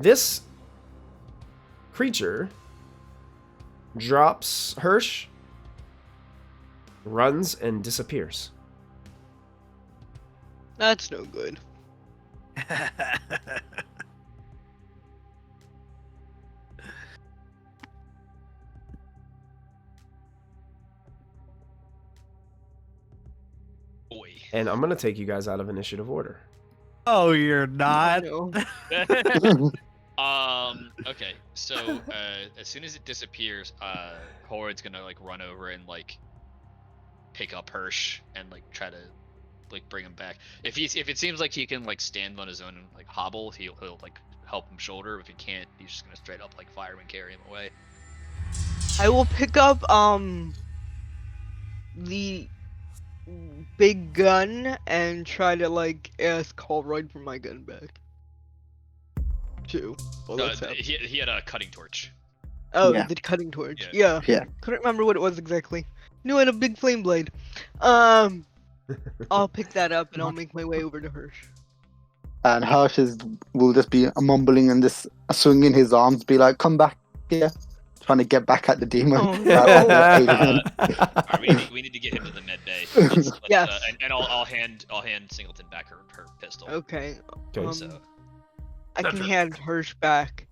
This creature drops Hirsch, runs, and disappears. That's no good. Boy. And I'm gonna take you guys out of initiative order. Oh, you're not. No. Okay. So as soon as it disappears, Horrid's gonna like run over and like pick up Hirsch and like try to like bring him back. If it seems like he can like stand on his own and like hobble, he'll like help him shoulder. If he can't, he's just gonna straight up like fire and carry him away. I will pick up the big gun and try to like ask Holroyd for my gun back. Too. Well, that's happening. He had a cutting torch. Oh, Yeah. the cutting torch. Yeah. Yeah. Couldn't remember what it was exactly. Knew it had a big flame blade. I'll pick that up and I'll make my way over to Hirsch. And Hirsch will just be mumbling and just swinging his arms, be like, "Come back here," trying to get back at the demon. Oh, Alien. Alright, we need to get him to the med bay. Let's, Yes. and I'll hand Singleton back her pistol. Okay. Okay. So I can hand Hirsch back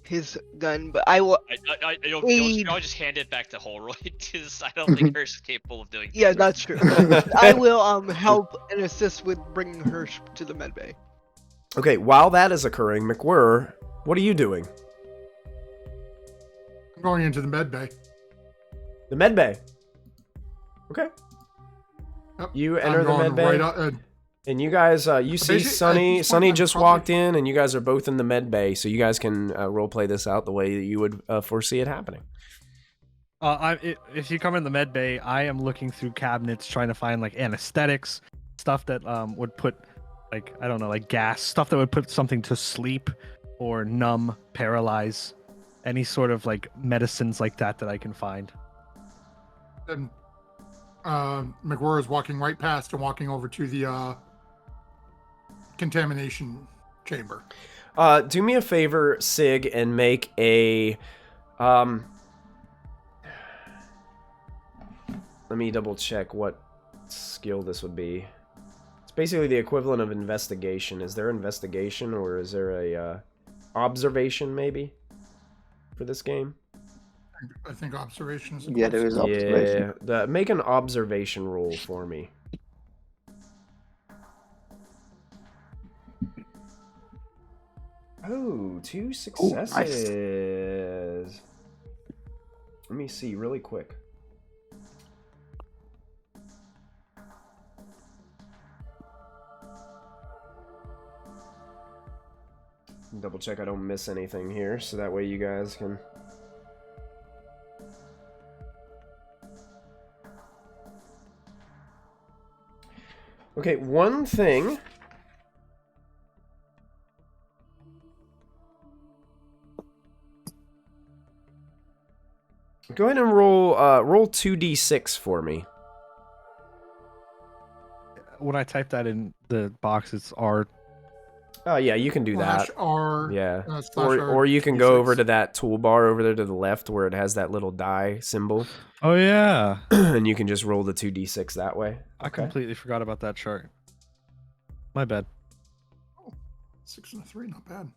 his gun, but I will. I don't Aid. I'll just hand it back to Holroyd because I don't think Hirsch is capable of doing. Yeah, that's true. I will help and assist with bringing Hirsch to the med bay. Okay, while that is occurring, McWhirr, what are you doing? I'm going into the med bay. The med bay. Okay. Yep. You I'm enter the going med bay, right up, and you guys, you see basically, Sunny. at this Sunny point, I'm just probably- walked in, and you guys are both in the med bay, so you guys can role play this out the way that you would foresee it happening. If you come in the med bay, I am looking through cabinets trying to find like anesthetics, stuff that would put like, I don't know, like gas, stuff that would put something to sleep or numb, paralyze, any sort of like medicines like that I can find. And McWhirr is walking right past and walking over to the contamination chamber. Do me a favor, Sig, and make a let me double check what skill this would be. It's basically the equivalent of investigation. Is there investigation or is there a observation maybe for this game? I think observation is. Yeah, there is observation. Yeah, make an observation roll for me. Oh, 2 successes. Nice. Let me see really quick. Double check I don't miss anything here, so that way you guys can... Okay, one thing... Go ahead and roll 2d6 for me. When I type that in the box, it's R. Oh yeah, you can do that. R. Yeah. Slash R, Or you can go 2d6. over to that toolbar over there to the left where it has that little die symbol, Oh yeah, and you can just roll the 2d6 that way. I completely forgot about that chart. My bad. 6 and a 3, not bad.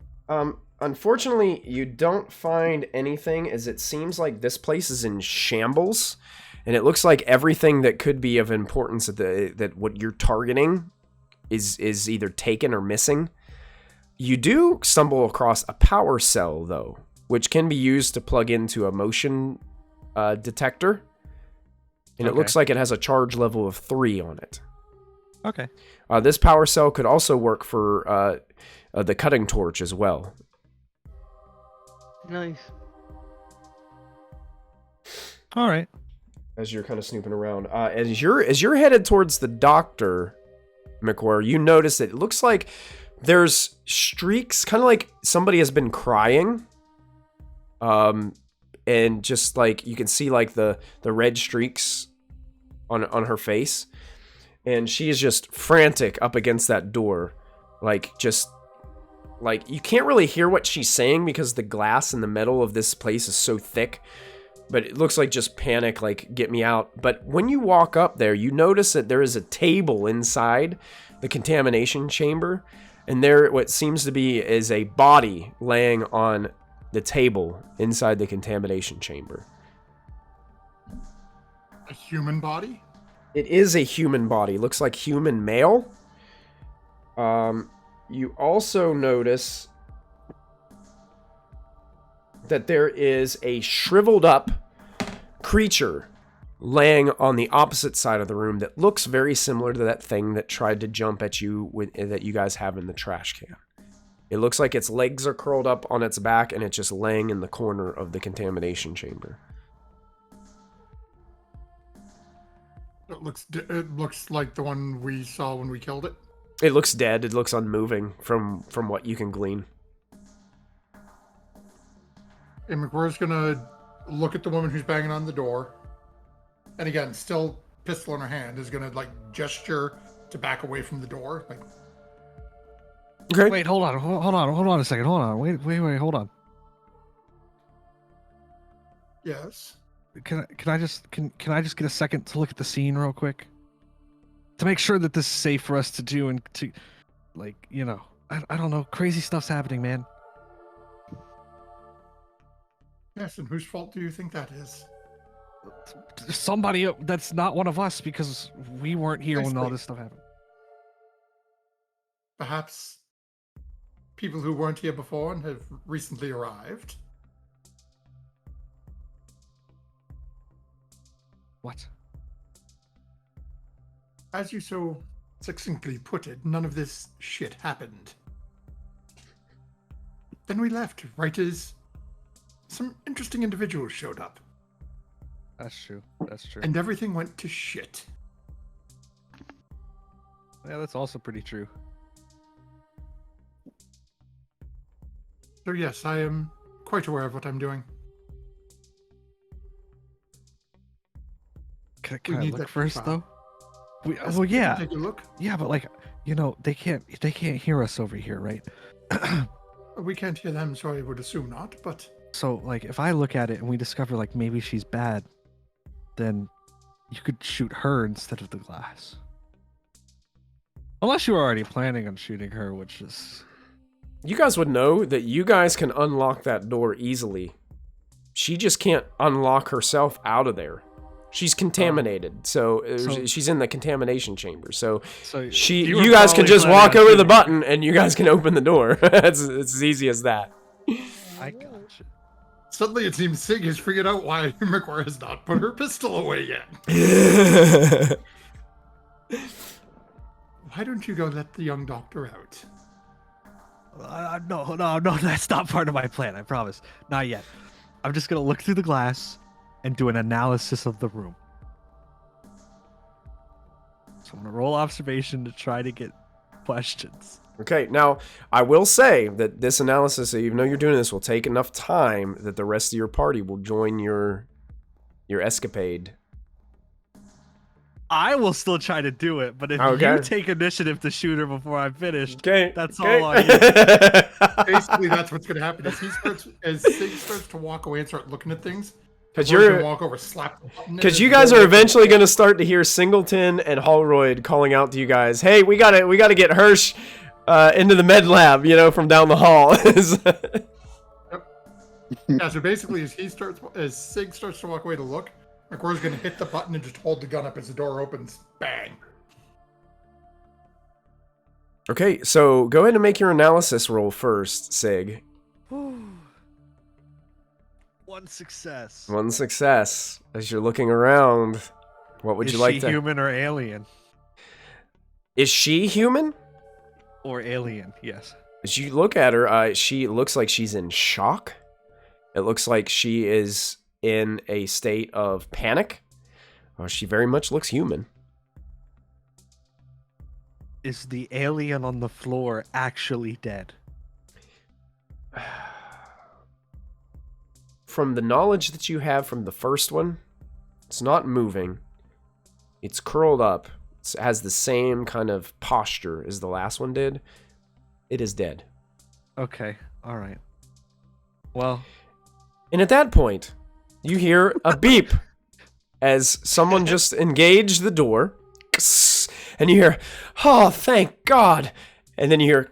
Unfortunately, you don't find anything, as it seems like this place is in shambles, and it looks like everything that could be of importance that what you're targeting is either taken or missing. You do stumble across a power cell, though, which can be used to plug into a motion detector, and it looks like it has a charge level of 3 on it. Okay. This power cell could also work for the cutting torch as well. Nice. All right. As you're kind of snooping around, as you're headed towards the doctor, McWhirr, you notice it looks like there's streaks, kind of like somebody has been crying, and just like you can see like the red streaks on her face, and she is just frantic up against that door, like just like, you can't really hear what she's saying because the glass and the metal of this place is so thick. But it looks like just panic, like, get me out. But when you walk up there, you notice that there is a table inside the contamination chamber. And there, what seems to be is a body laying on the table inside the contamination chamber. A human body? It is a human body. Looks like human male. You also notice that there is a shriveled up creature laying on the opposite side of the room that looks very similar to that thing that tried to jump at you that you guys have in the trash can. It looks like its legs are curled up on its back and it's just laying in the corner of the contamination chamber. It looks like the one we saw when we killed it. It looks dead. It looks unmoving from what you can glean. And McWhirr's gonna look at the woman who's banging on the door, and again, still pistol in her hand, is gonna like gesture to back away from the door. Like, Okay. Wait, hold on a second. Hold on. Wait, hold on. yes. Can I just get a second to look at the scene real quick? To make sure that this is safe for us to do and to, like, you know, I don't know, crazy stuff's happening, man. Yes, and whose fault do you think that is? Somebody that's not one of us, because we weren't here when all Basically. this stuff happened. Perhaps people who weren't here before and have recently arrived. What? As you so succinctly put it, none of this shit happened. Then we left, right as some interesting individuals showed up, That's true. That's true. and everything went to shit. Yeah, that's also pretty true. So yes, I am quite aware of what I'm doing. Can We I need look that first, file. though? Yes, Well, we can yeah. Take a look. Yeah, but like, you know, they can't hear us over here, right? We can't hear them, so I would assume not. But So, like, if I look at it and we discover, like, maybe she's bad, then you could shoot her instead of the glass. Unless you were already planning on shooting her, which is... You guys would know that you guys can unlock that door easily. She just can't unlock herself out of there. She's contaminated, so she's in the contamination chamber. So So you guys can just walk over the button and you guys can open the door. it's as easy as that. I gotcha. suddenly it seems Sig has figured out why McWhirr has not put her pistol away yet. Why don't you go let the young doctor out? No, that's not part of my plan, I promise. Not yet. I'm just gonna look through the glass and do an analysis of the room. So I'm gonna roll observation to try to get questions. Okay, now I will say that this analysis, even though you're doing this, will take enough time that the rest of your party will join your escapade. I will still try to do it, but if Okay. you take initiative to shoot her before I'm finished, Okay, that's okay. all I need. Basically, that's what's going to happen. As Sig starts to walk away and start looking at things, Because we're going you're to walk over, slap the button. Because you guys are eventually going to start to hear Singleton and Holroyd calling out to you guys, "Hey, we gotta get Hirsch into the med lab, you know, from down the hall." Yeah, so basically, as Sig starts to walk away to look, McWhirr's going to hit the button and just hold the gun up as the door opens. Bang. Okay, so go ahead and make your analysis roll first, Sig. One success. One success. As you're looking around, what would Is you like she to? human or alien? Is she human? Or alien, yes. As you look at her, she looks like she's in shock. It looks like she is in a state of panic. She very much looks human. Is the alien on the floor actually dead? From the knowledge that you have from the first one, it's not moving. It's curled up. It has the same kind of posture as the last one did. It is dead. Okay. All right. Well, And at that point, you hear a beep as someone just engaged the door. And you hear, oh, thank God. And then you hear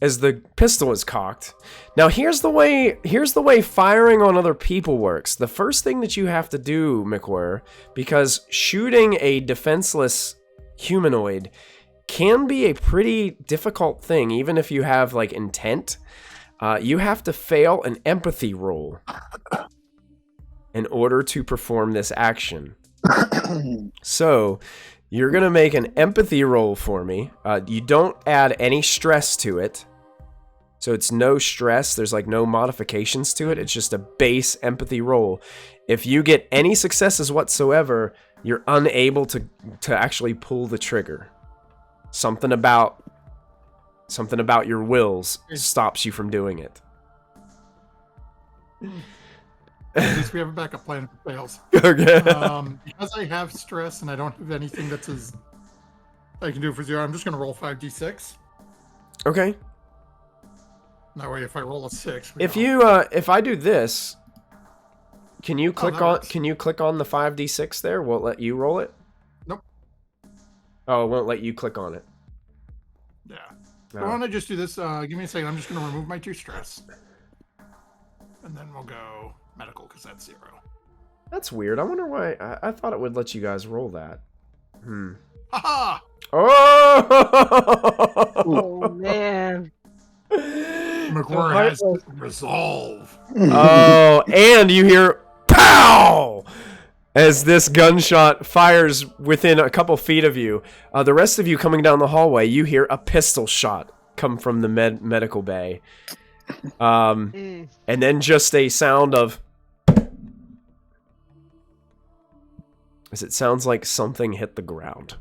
as the pistol is cocked. Now here's the way firing on other people works. The first thing that you have to do, McWhirr, because shooting a defenseless humanoid can be a pretty difficult thing, even if you have like intent. You have to fail an empathy roll in order to perform this action. So you're gonna make an empathy roll for me. You don't add any stress to it. So it's no stress, there's like no modifications to it, it's just a base empathy roll. If you get any successes whatsoever, you're unable to actually pull the trigger. Something about your wills stops you from doing it. At least we have a backup plan if it fails. Okay. Because I have stress and I don't have anything that's as I can do for 0, I'm just going to roll 5d6. Okay. That way, if I roll a 6, If I do this, can you click that on works. can you click on the 5d6 there? Will it let you roll it? Nope. Oh, it won't let you click on it. Yeah. No. So why don't I just do this? Give me a second. I'm just going to remove my 2 stress. And then we'll go medical, because that's 0. That's weird. I wonder why. I thought it would let you guys roll that. Haha! Oh! Oh man. McWhirr has resolve. Oh, and you hear pow as this gunshot fires within a couple feet of you. The rest of you coming down the hallway, you hear a pistol shot come from the medical bay. And then just a sound of as it sounds like something hit the ground.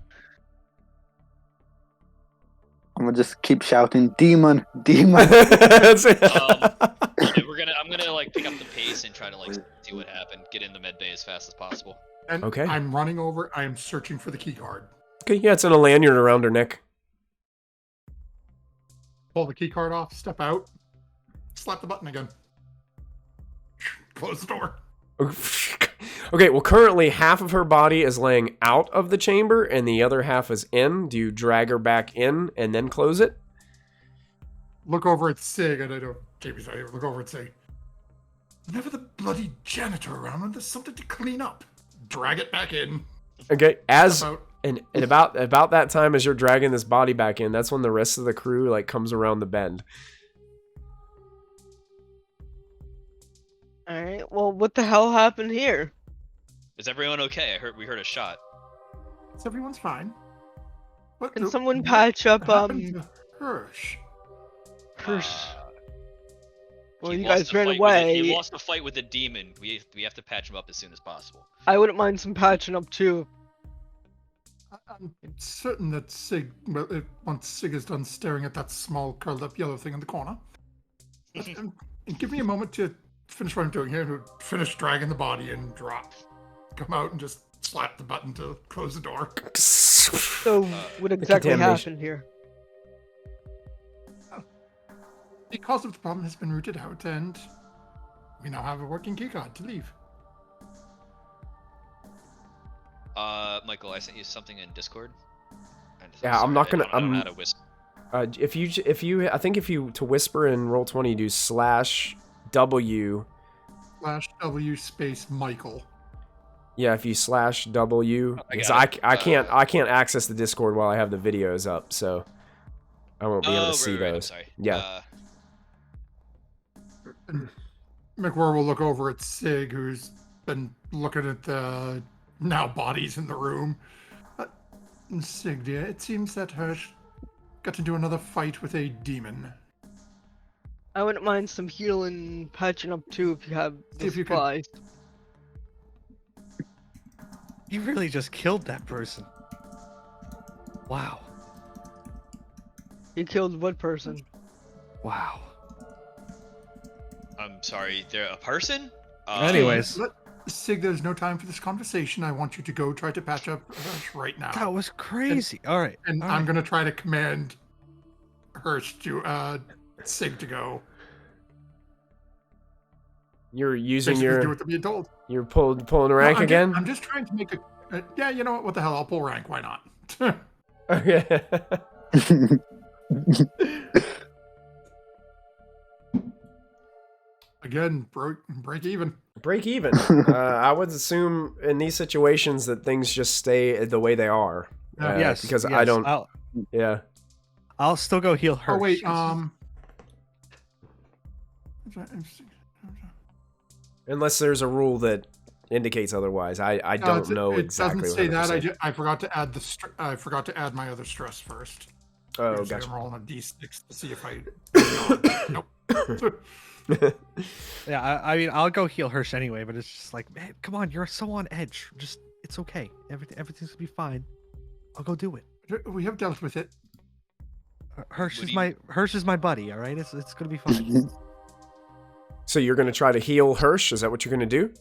I'm gonna just keep shouting, "Demon, demon!" That's it. I'm gonna like pick up the pace and try to like see what happened. Get in the med bay as fast as possible. And Okay. I'm running over. I am searching for the key card. Okay, yeah, it's in a lanyard around her neck. Pull the key card off, step out, slap the button again. Close the door. Okay, well, currently half of her body is laying out of the chamber and the other half is in. Do you drag her back in and then close it? Look over at Sig, and I don't. JP's right here. Look over at Sig. Whenever the bloody janitor around, when there's something to clean up, drag it back in. Okay, as Step out. and about that time as you're dragging this body back in, that's when the rest of the crew like comes around the bend. All right. Well, what the hell happened here? Is everyone okay? We heard a shot. So everyone's fine. What Can the- someone what patch up happened to Hirsch? Hirsch? Well, He you lost guys the ran fight with away. he lost the fight with the demon. We have to patch him up as soon as possible. I wouldn't mind some patching up too. I'm certain that Sig, well, once Sig is done staring at that small curled up yellow thing in the corner, and give me a moment to finish what I'm doing here and finish dragging the body and drop. Come out and just slap the button to close the door. So, what exactly contamination. happened here? The cause of the problem has been rooted out, and we now have a working keycard to leave. Michael, I sent you something in Discord. Yeah, I'm not gonna- I don't know how to whisper. If you I think if you to whisper in Roll20 you do /W. /W space Michael. Yeah, if you /W, I because got it. I can't access the Discord while I have the videos up, so I won't be able to see right, I'm those. sorry. Yeah. McWhirr will look over at Sig, who's been looking at the now bodies in the room. Sig, dear, it seems that Hirsch got into another fight with a demon. I wouldn't mind some healing, patching up too if you have the If you could- supplies. you really just killed that person. Wow. You killed what person? Wow. I'm sorry. They're a person. Anyways, Sig, there's no time for this conversation. I want you to go try to patch up Hirsch right now. that was crazy. All right. And all I'm right. going to try to command Hirsch to Sig to go. You're using Basically do your. what they're being told. You're pulling a No, rank again. I'm just trying to make a. Yeah, you know what? What the hell? I'll pull rank. Why not? Okay. Again, break even. Break even. I would assume in these situations that things just stay the way they are. Yes, Because yes, I don't. I'll Yeah. still go heal her. Oh wait, Unless there's a rule that indicates otherwise, I don't know it exactly. It doesn't say that. 100%. I forgot to add I forgot to add my other stress first. Oh, Usually gotcha. I'm rolling a d6 to see if I. Nope. Yeah, I mean, I'll go heal Hirsch anyway, but it's just like, man, come on, you're so on edge. Just, it's okay. Everything's gonna be fine. I'll go do it. We have dealt with it. Hirsch is my buddy. All right, it's gonna be fine. So you're gonna try to heal Hirsch? Is that what you're gonna do?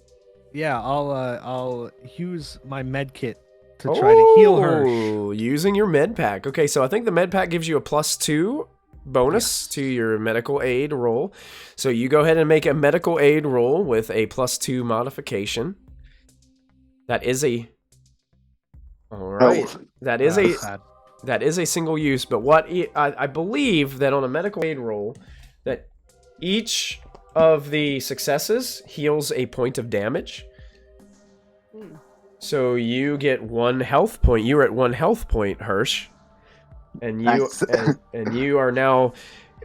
Yeah, I'll use my med kit to try to heal Hirsch. Using your med pack. Okay, so I think the med pack gives you a +2 bonus to your medical aid roll. So you go ahead and make a medical aid roll with a +2 modification. That is a. All right. That is a. Sad. That is a single use, but I believe that on a medical aid roll, that each of the successes heals a point of damage. So you get 1 health point. You're at 1 health point, Hirsch, and you Nice. and you are now.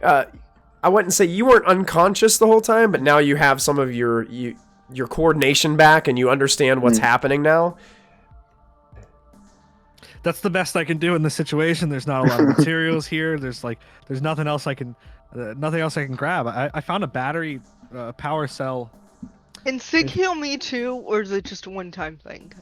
I wouldn't say you weren't unconscious the whole time, but now you have some of your coordination back, and you understand what's happening now. That's the best I can do in this situation. There's not a lot of materials here. There's nothing else I can grab. I found a battery power cell. Can Sig heal me too, or is it just a one-time thing?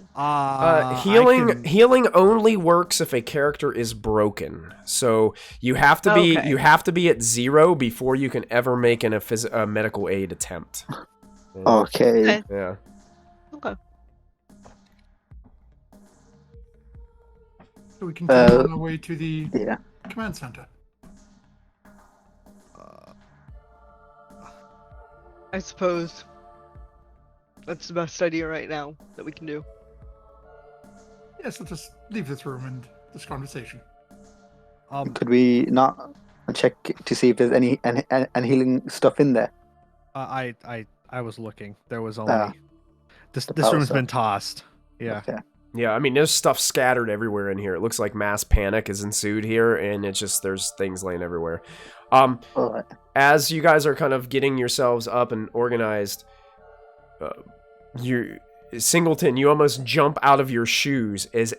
Healing only works if a character is broken. So you have to be Okay. you have to be at 0 before you can ever make a medical aid attempt. Okay. Yeah. Okay. So we continue on our way to the Yeah. command center. I suppose that's the best idea right now that we can do. Yes, let's just leave this room and this conversation. Could we not check to see if there's any healing stuff in there? I was looking. There was only Ah. this power room's cell. been tossed. Yeah. Okay. Yeah, I mean, there's stuff scattered everywhere in here. It looks like mass panic has ensued here, and it's just there's things laying everywhere. All right. As you guys are kind of getting yourselves up and organized, Singleton, you almost jump out of your shoes as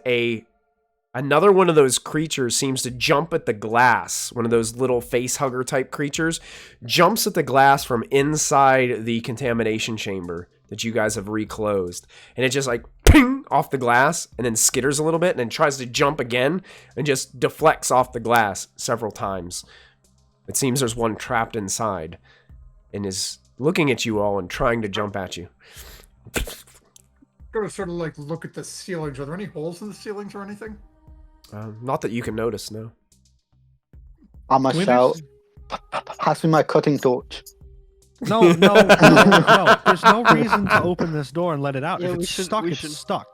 another one of those creatures seems to jump at the glass. One of those little face hugger type creatures jumps at the glass from inside the contamination chamber that you guys have reclosed, and it just like ping off the glass and then skitters a little bit and then tries to jump again and just deflects off the glass several times. It seems there's one trapped inside and is looking at you all and trying to jump at you. Gotta sort of like look at the ceilings. Are there any holes in the ceilings or anything? Not that you can notice, no. I must shout, pass me my cutting torch. No. There's no reason to open this door and let it out. Yeah, If we it's should- stuck, we it's should- stuck.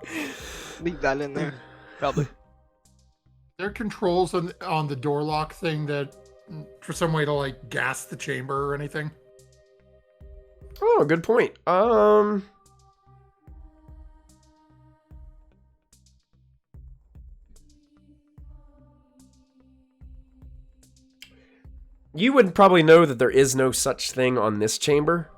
Leave that in there, probably. There are controls on the door lock thing that for some way to like gas the chamber or anything. Oh, good point. You would probably know that there is no such thing on this chamber.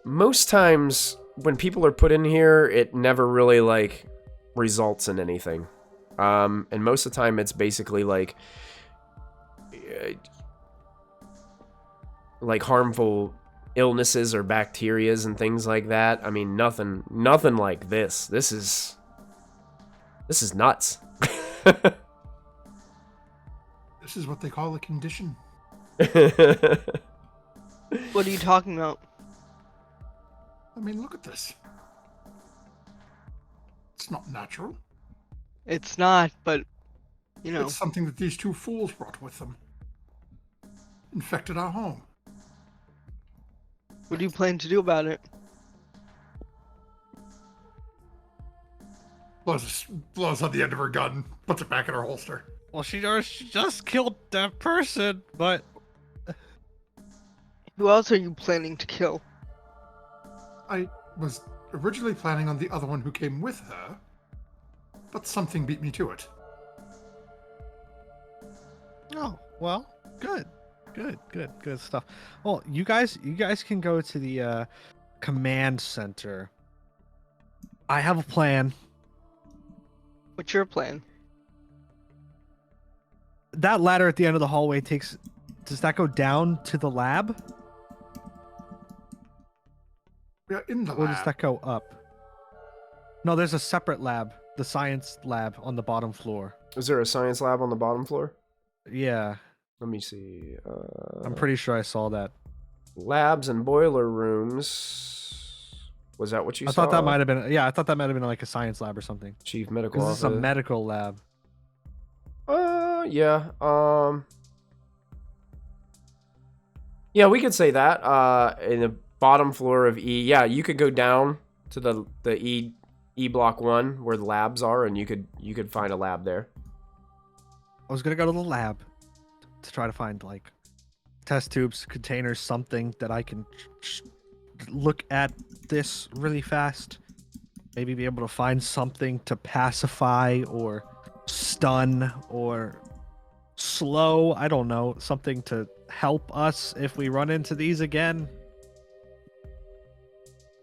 Most times when people are put in here, it never really like results in anything. And most of the time it's basically like harmful illnesses or bacterias and things like that. I mean, nothing like this. This is nuts. This is what they call a condition. What are you talking about? I mean, look at this. It's not natural. It's not, but You know. It's something that these two fools brought with them. Infected our home. What do you plan to do about it? Blows on the end of her gun, puts it back in her holster. Well, she just killed that person, but Who else are you planning to kill? I was originally planning on the other one who came with her, but something beat me to it. oh well, good stuff. Well, you guys can go to the command center. I have a plan. What's your plan? That ladder at the end of the hallway takes. Does that go down to the lab, We are in the or does lab. that go up? No, there's a separate lab, the science lab on the bottom floor. Is there a science lab on the bottom floor? Yeah, Let me see. I'm pretty sure I saw that. Labs and boiler rooms. Was that what you I saw? thought that might have been. Yeah, I thought that might have been like a science lab or something. Chief medical Because this is a officer. medical lab. Yeah. Yeah, we could say that. In the bottom floor of E. Yeah, you could go down to the E block 1 where the labs are, and you could find a lab there. I was gonna go to the lab to try to find like test tubes, containers, something that I can look at this really fast. Maybe be able to find something to pacify or stun or slow. I don't know, something to help us if we run into these again.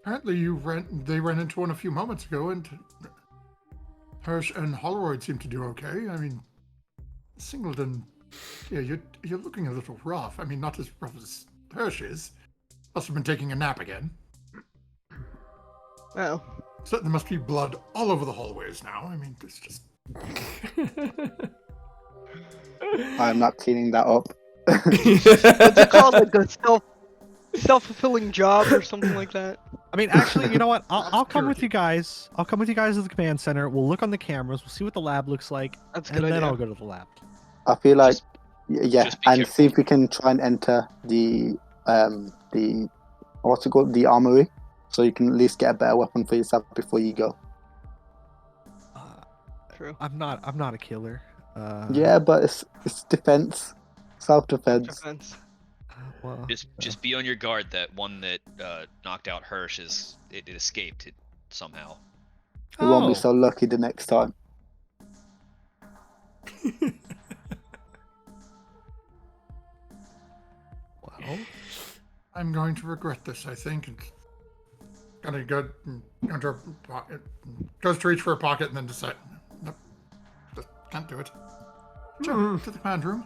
Apparently, they ran into one a few moments ago, and Hirsch and Holroyd seem to do okay. I mean, Singleton, yeah, you're looking a little rough. I mean, not as rough as Hirsch is. Must have been taking a nap again. Well, So there must be blood all over the hallways now. I mean, it's just. I'm not cleaning that up. what's it called? Like a self-fulfilling job or something like that? I mean, actually, you know what? I'll come with you guys. I'll come with you guys to the command center. We'll look on the cameras. We'll see what the lab looks like, That's a and good then idea. I'll go to the lab. I feel like, Just- yeah, just be and careful. see if we can try and enter the what's it called, the armory, so you can at least get a better weapon for yourself before you go. True. I'm not a killer. Yeah, but it's defense, self-defense. Defense. Well, Just be on your guard. That one that knocked out Hirsch it escaped it somehow. We won't be Oh. so lucky the next time. Well, I'm going to regret this, I think. And gonna go into her pocket, goes to reach for a pocket and then decide, nope, just can't do it. Joe, to the command room.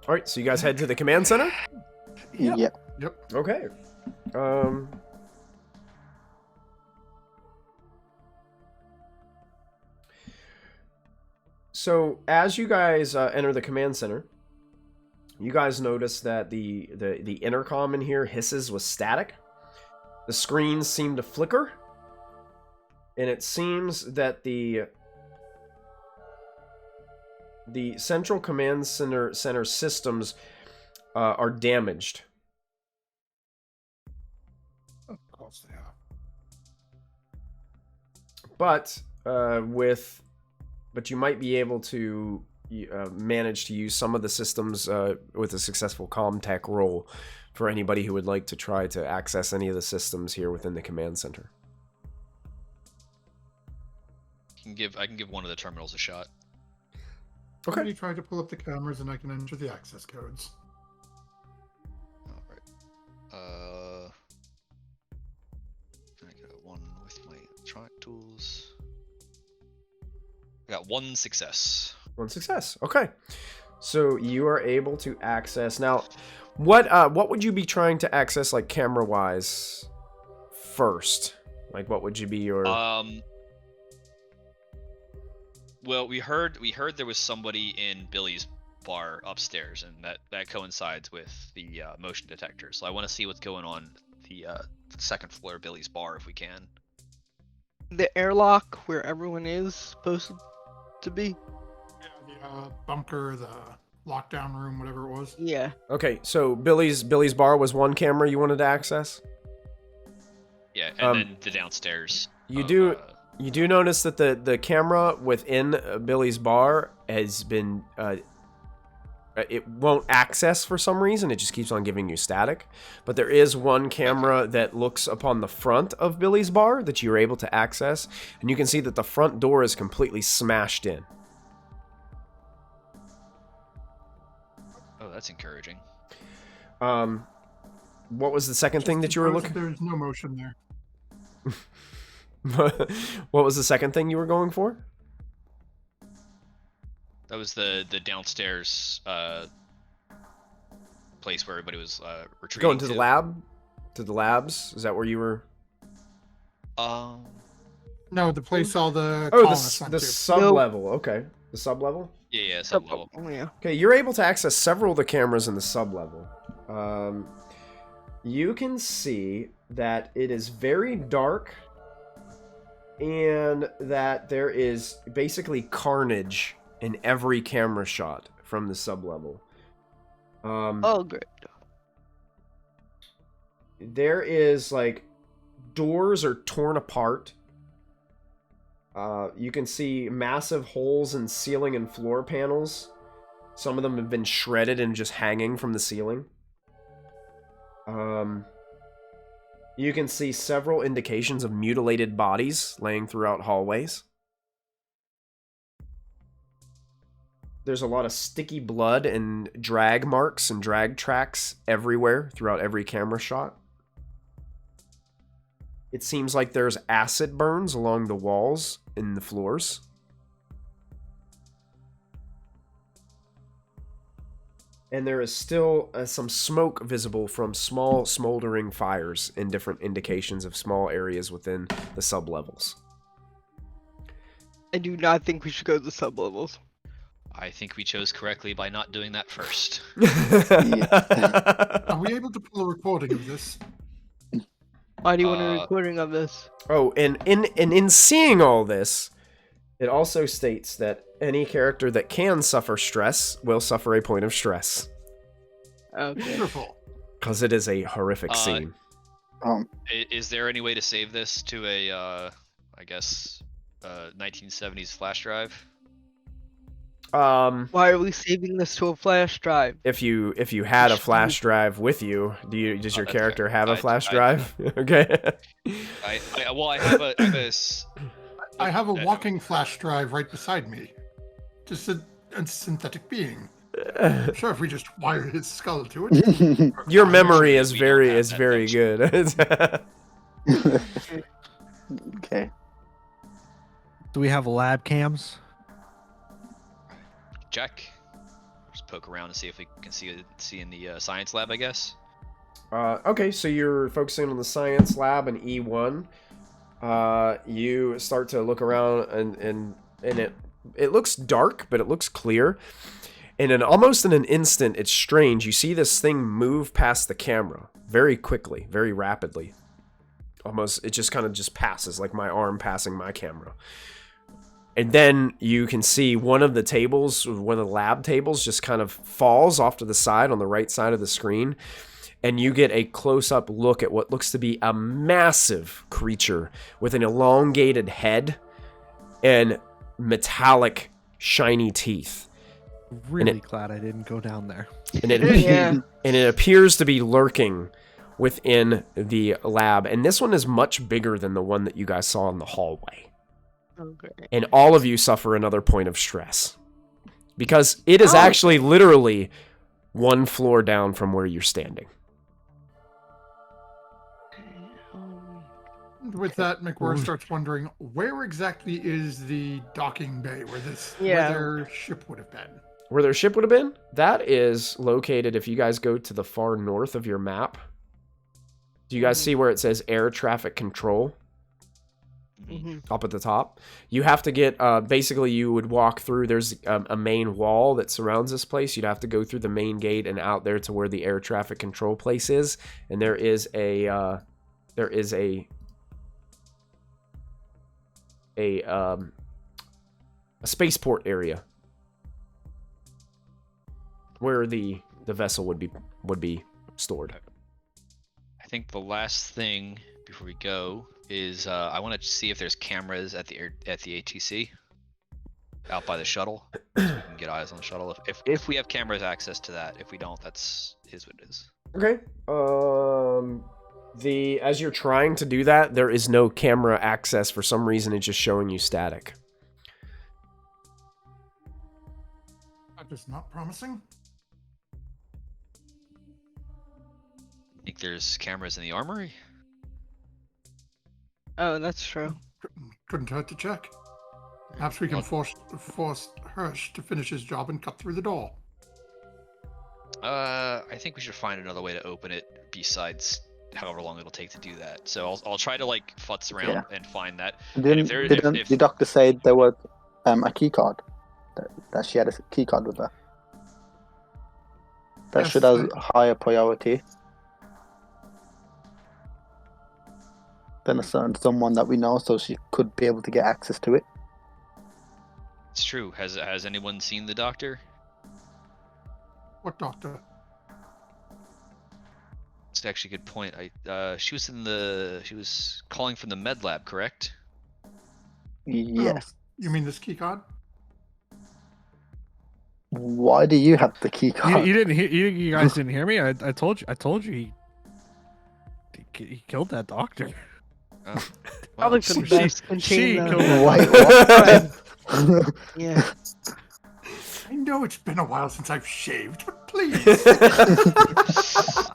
All right, so you guys head to the command center. Yeah. Yep. Okay. So as you guys enter the command center, you guys notice that the intercom in here hisses with static. The screens seem to flicker, and it seems that the central command center systems are damaged. Of course they are. But you might be able to manage to use some of the systems with a successful CommTech roll for anybody who would like to try to access any of the systems here within the command center. I can give one of the terminals a shot. Okay. Let me try to pull up the cameras and I can enter the access codes. All right. I got one with my electronic tools. I got one success. One success. Okay. So you are able to access now. What would you be trying to access, like camera wise, first? Like, what would you be your? Well, we heard there was somebody in Billy's bar upstairs, and that coincides with the motion detector. So I want to see what's going on the second floor of Billy's bar if we can. the airlock where everyone is supposed to be? Yeah, the bunker, the lockdown room, whatever it was. Yeah. Okay, so Billy's bar was one camera you wanted to access. Yeah, and then the downstairs. You of, do you do notice that the camera within Billy's bar has been it won't access for some reason. It just keeps on giving you static. But there is one camera that looks upon the front of Billy's bar that you're able to access, and you can see that the front door is completely smashed in. Oh, that's encouraging. What was the second thing that you were looking? There's no motion there. What was the second thing you were going for? That was the downstairs place where everybody was retreating. Going to the lab? To the labs? Is that where you were? No, the place all the Oh, colonists went the to. sub-level. Okay. The sub-level? Yeah, sub level. Oh, yeah. Okay, you're able to access several of the cameras in the sub-level. You can see that it is very dark and that there is basically carnage in every camera shot from the sub-level. Oh, great. There is, like, doors are torn apart. You can see massive holes in ceiling and floor panels. Some of them have been shredded and just hanging from the ceiling. You can see several indications of mutilated bodies laying throughout hallways. There's a lot of sticky blood and drag marks and drag tracks everywhere throughout every camera shot. It seems like there's acid burns along the walls and the floors. And there is still some smoke visible from small smoldering fires in different indications of small areas within the sub-levels. I do not think we should go to the sub-levels. I think we chose correctly by not doing that first. Are we able to pull a recording of this? Why do you want a recording of this? Oh, and in seeing all this, it also states that any character that can suffer stress will suffer a point of stress. Okay. Wonderful. Because it is a horrific scene. Is there any way to save this to a, I guess, 1970s flash drive? Why are we saving this to a flash drive? If you had a flash drive with you, does your that's character fair. have a flash drive? Okay. I have a walking flash drive right beside me. Just a synthetic being. I'm sure if we just wire his skull to it. Your memory is very good. Okay. Do we have lab cams? Check. Just poke around and see if we can see in the science lab, I guess. Okay, so you're focusing on the science lab in E1. You start to look around and it looks dark, but it looks clear. And almost in an instant, it's strange. You see this thing move past the camera very quickly, very rapidly. Almost, it just kind of just passes, like my arm passing my camera. And then you can see one of the tables, one of the lab tables, just kind of falls off to the side on the right side of the screen. And you get a close-up look at what looks to be a massive creature with an elongated head and metallic, shiny teeth. Really glad I didn't go down there. And it, Yeah. and it appears to be lurking within the lab. And this one is much bigger than the one that you guys saw in the hallway. Okay. And all of you suffer another point of stress. Because it is actually literally one floor down from where you're standing. With that, McWhirr starts wondering, where exactly is the docking bay where Yeah. their ship would have been? Where their ship would have been? That is located, if you guys go to the far north of your map. Do you guys see where it says air traffic control? Mm-hmm. Up at the top. You have to get, basically you would walk through, there's a main wall that surrounds this place. You'd have to go through the main gate and out there to where the air traffic control place is. And there is a a spaceport area where the vessel would be stored. I think the last thing before we go is I want to see if there's cameras at the ATC out by the shuttle, so we can get eyes on the shuttle. If we have cameras access to that, if we don't, that's is what it is. Okay. As you're trying to do that, there is no camera access. For some reason, it's just showing you static. That is not promising. Think there's cameras in the armory? Oh, that's true. Couldn't hurt to check. Perhaps we can force Hirsch to finish his job and cut through the door. I think we should find another way to open it besides however long it'll take to do that. So I'll try to like futz around and find that. Didn't the doctor say there was a key card? That she had a key card with her. That Yes, should have higher priority than a certain someone that we know, so she could be able to get access to it. It's true. Has anyone seen the doctor? What doctor? It's actually a good point. She was calling from the med lab, correct? Yes. You mean this key card? Why do you have the key card? You didn't hear? You guys didn't hear me? I told you he killed that doctor. Oh, Probably for the best. She Contain killed the... Wait, what? Yeah. I know it's been a while since I've shaved, but please.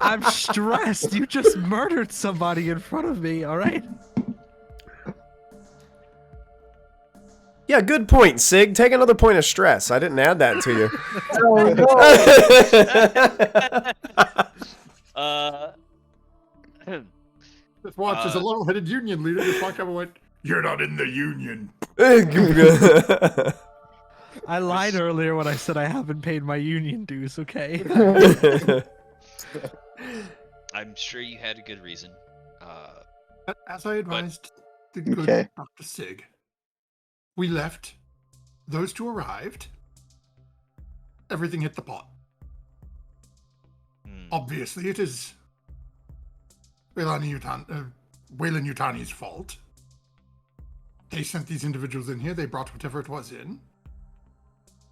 I'm stressed. You just murdered somebody in front of me. All right. Yeah, good point, Sig. Take another point of stress. I didn't add that to you. Just watch as a level-headed union leader just walked up and went, "You're not in the union." I lied earlier when I said I haven't paid my union dues. Okay. I'm sure you had a good reason. As I advised the good Dr. Sig, we left. Those two arrived. Everything hit the pot. Obviously, it is Wayland Yutani's fault. They sent these individuals in here. They brought whatever it was in.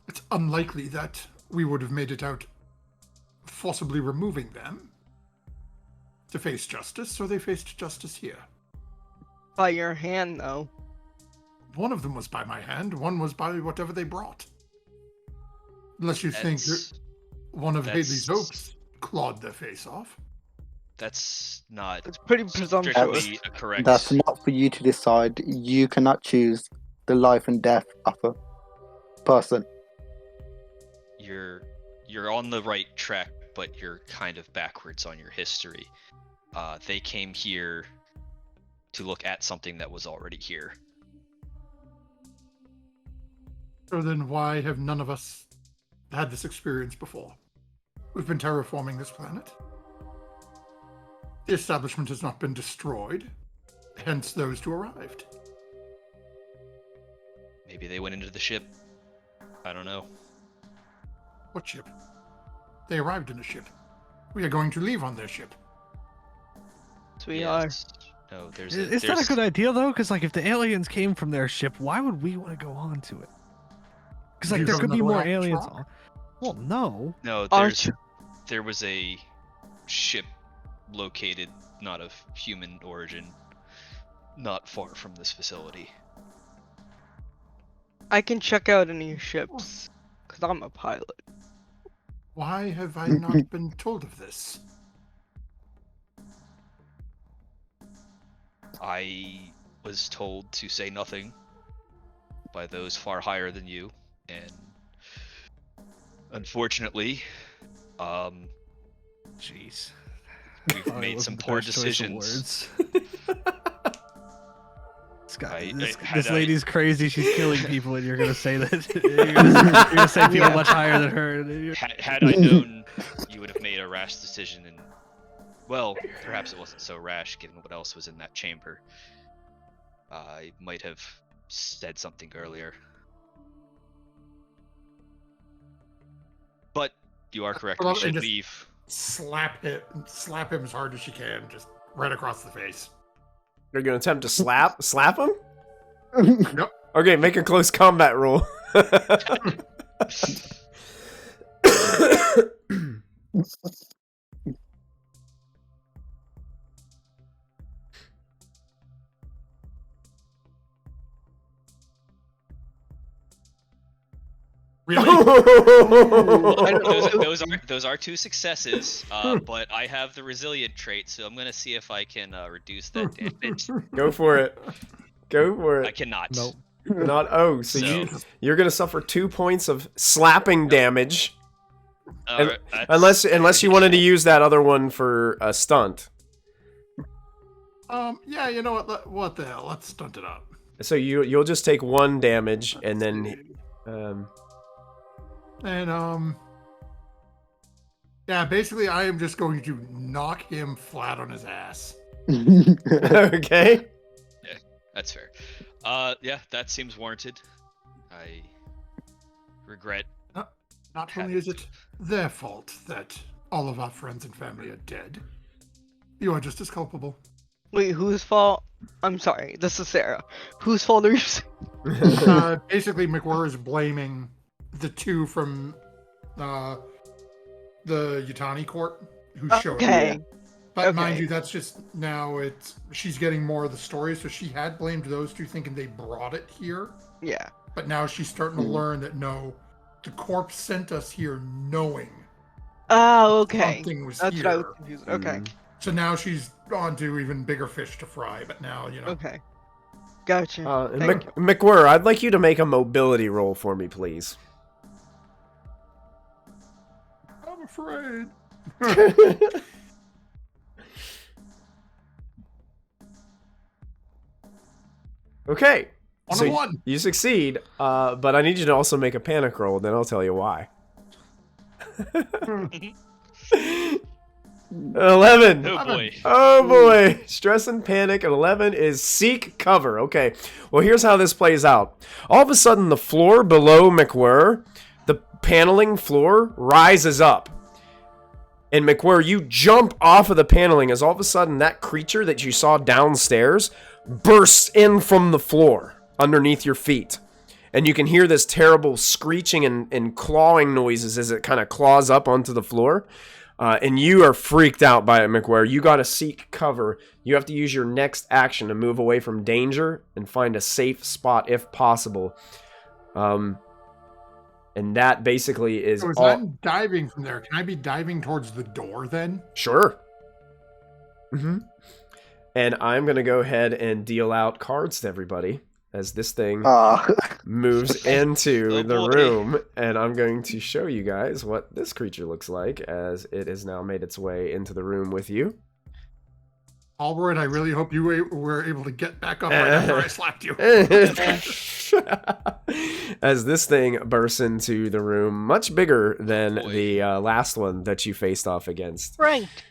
It's unlikely that we would have made it out forcibly removing them to face justice, so they faced justice here. By your hand, though. One of them was by my hand, one was by whatever they brought. Unless you think that one of Haley's hopes clawed their face off. That's not. It's pretty presumptuous. strictly a correct. That's not for you to decide. You cannot choose the life and death of a person. You're on the right track, but you're kind of backwards on your history. They came here to look at something that was already here. So then why have none of us had this experience before? We've been terraforming this planet. The establishment has not been destroyed, hence those two arrived. Maybe they went into the ship. I don't know. What ship? They arrived in a ship. We are going to leave on their ship. So we are. No, Is that a good idea though? Because like, if the aliens came from their ship, why would we want to go on to it? Because like, You there don't could be know more where it's aliens. from? Well, no. No, Aren't there was a ship located, not of human origin, not far from this facility. I can check out any ships, because I'm a pilot. Why have I not been told of this? I was told to say nothing by those far higher than you, and unfortunately, Jeez. we've made some poor decisions. This lady's crazy. She's killing people, and you're gonna say that you're gonna say people much higher than her. Had I known, you would have made a rash decision, and well, perhaps it wasn't so rash given what else was in that chamber. I might have said something earlier. But you are correct. Well, We should just- leave. Slap him as hard as you can, just right across the face. You're gonna attempt to slap him? Nope. Okay, make a close combat roll. Really? Those are 2 successes, but I have the resilient trait, so I'm gonna see if I can reduce that damage. Go for it. Go for I it. cannot. Nope. Not so So- you're gonna suffer 2 points of slapping damage, Alright, that's- unless you wanted to use that other one for a stunt. Yeah, you know what? What the hell? Let's stunt it up. So you'll just take 1 damage, and then yeah, basically, I am just going to knock him flat on his ass. okay. That's fair. Yeah, that seems warranted. I regret. Not only is it their fault that all of our friends and family are dead, you are just as culpable. Wait, whose fault? I'm sorry, this is Sarah. Whose fault are you saying? Basically, McWhirr is blaming the 2 from the Yutani court who showed Okay. up. But mind Okay. you, that's just now she's getting more of the story, so she had blamed those 2 thinking they brought it here. Yeah. But now she's starting to learn that no, the corpse sent us here knowing Oh, okay. something was That's here. what I was confused. Okay. So now she's on to even bigger fish to fry, but now, Okay. Gotcha. And Thank you. McWhirr, I'd like you to make a mobility roll for me, please. I'm afraid. Okay. One So on one. you succeed, but I need you to also make a panic roll, then I'll tell you why. 11. Oh boy. Oh boy. Stress and panic at 11 is seek cover. Okay. Well, here's how this plays out. All of a sudden, the floor below McWhirr, the paneling floor, rises up. And McWhirr, you jump off of the paneling as all of a sudden that creature that you saw downstairs bursts in from the floor underneath your feet. And you can hear this terrible screeching and clawing noises as it kind of claws up onto the floor. And you are freaked out by it, McWhirr. You got to seek cover. You have to use your next action to move away from danger and find a safe spot if possible. And that basically is So as all. I'm diving from there, can I be diving towards the door then? Sure. And I'm going to go ahead and deal out cards to everybody as this thing moves into Oh, the boy. room. And I'm going to show you guys what this creature looks like as it has now made its way into the room with you. Allward, I really hope you were able to get back up right after I slapped you. As this thing bursts into the room, much bigger than Boy. the last one that you faced off against. Ranked.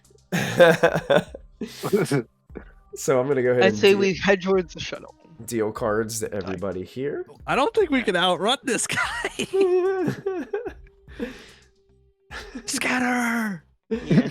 So I'm going to go ahead I'd and say we head towards the shuttle. deal cards to everybody here. I don't think we can outrun this guy. Scatter! Yeah.